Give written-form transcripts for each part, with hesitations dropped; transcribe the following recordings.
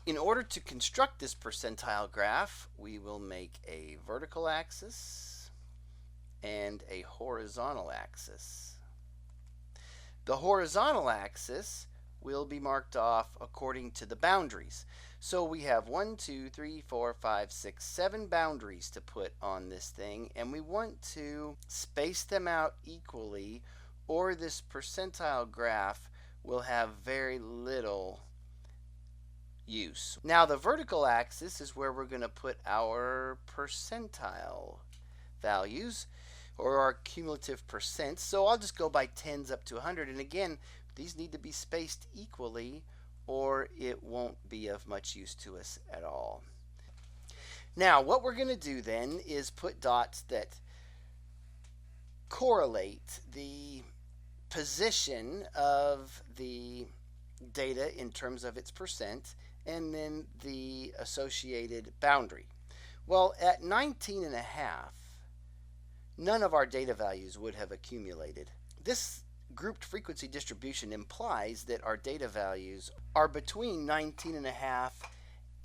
In order to construct this percentile graph, we will make a vertical axis and a horizontal axis. The horizontal axis will be marked off according to the boundaries. So we have 1, 2, 3, 4, 5, 6, 7 boundaries to put on this thing, and we want to space them out equally, or this percentile graph will have very little use. Now the vertical axis is where we're going to put our percentile values, or our cumulative percents. So I'll just go by tens up to 100, and again, these need to be spaced equally or it won't be of much use to us at all. Now what we're going to do then is put dots that correlate the position of the data in terms of its percent and then the associated boundary. Well, at 19.5, none of our data values would have accumulated. This grouped frequency distribution implies that our data values are between 19.5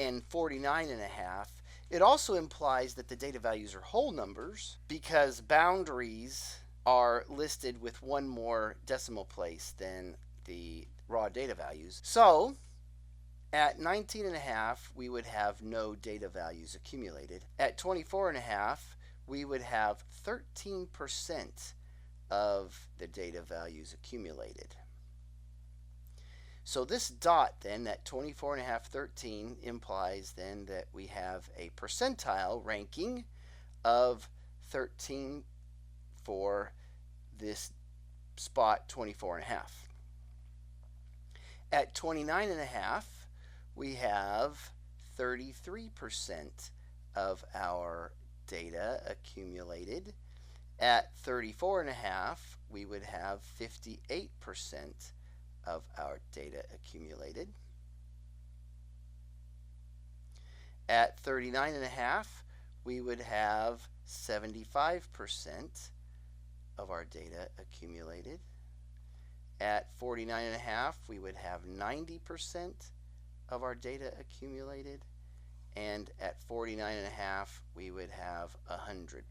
and 49.5. It also implies that the data values are whole numbers because boundaries are listed with one more decimal place than the raw data values. So at 19.5, we would have no data values accumulated. At 24.5, we would have 13% of the data values accumulated. So this dot then at 24.5, 13 implies then that we have a percentile ranking of 13 for this spot 24.5. At 29.5, we have 33% of our data accumulated. At 34.5, we would have 58% of our data accumulated. At 39.5, we would have 75% of our data accumulated. At 49.5, we would have 90% of our data accumulated. And at 49.5, we would have 100%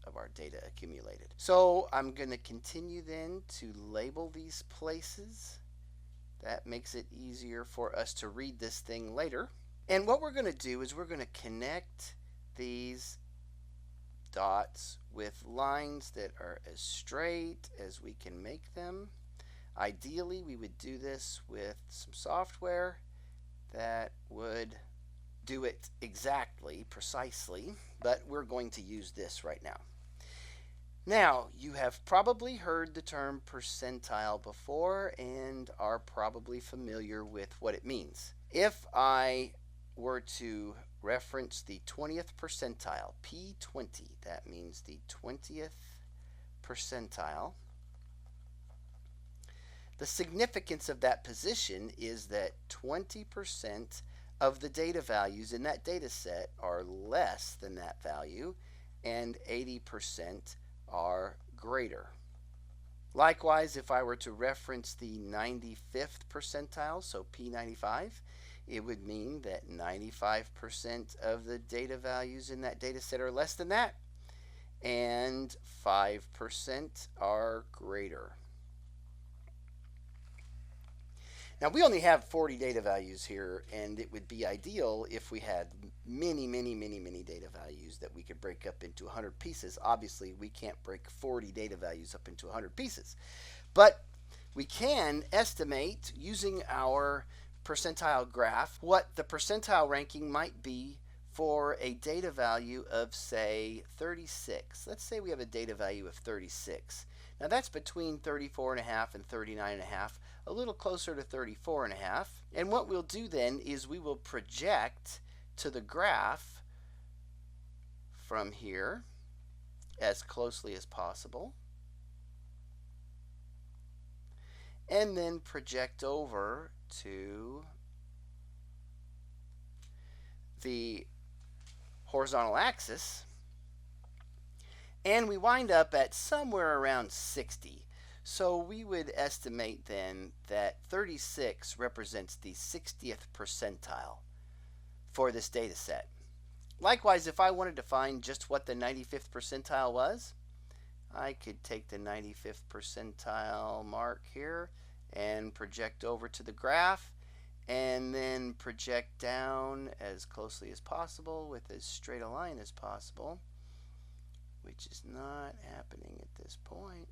of our data accumulated. So I'm going to continue then to label these places. That makes it easier for us to read this thing later. And what we're going to do is we're going to connect these dots with lines that are as straight as we can make them. Ideally, we would do this with some software that would do it exactly, precisely, but we're going to use this right now. Now, you have probably heard the term percentile before and are probably familiar with what it means. If I were to reference the 20th percentile, P20, that means the 20th percentile, the significance of that position is that 20% of the data values in that data set are less than that value and 80% are greater. Likewise, if I were to reference the 95th percentile, so P95, it would mean that 95% of the data values in that data set are less than that and 5% are greater. Now we only have 40 data values here, and it would be ideal if we had many data values that we could break up into 100 pieces. Obviously, we can't break 40 data values up into 100 pieces, but we can estimate using our percentile graph what the percentile ranking might be for a data value of, say, 36. Let's say we have a data value of 36. Now that's between 34.5 and 39.5, a little closer to 34.5. And what we'll do then is we will project to the graph from here as closely as possible, and then project over to the horizontal axis, and we wind up at somewhere around 60. So we would estimate then that 36 represents the 60th percentile. for this data set. Likewise, if I wanted to find just what the 95th percentile was, I could take the 95th percentile mark here and project over to the graph, and then project down as closely as possible with as straight a line as possible, which is not happening at this point,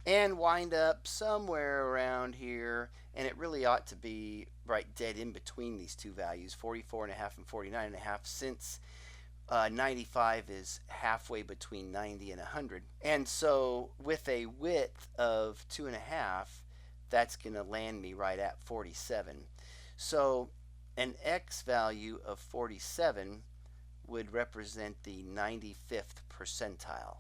and wind up somewhere around here. And it really ought to be right dead in between these two values, 44.5 and 49.5, since 95 is halfway between 90 and 100. And so with a width of 2.5, that's going to land me right at 47. So an x value of 47 would represent the 95th percentile.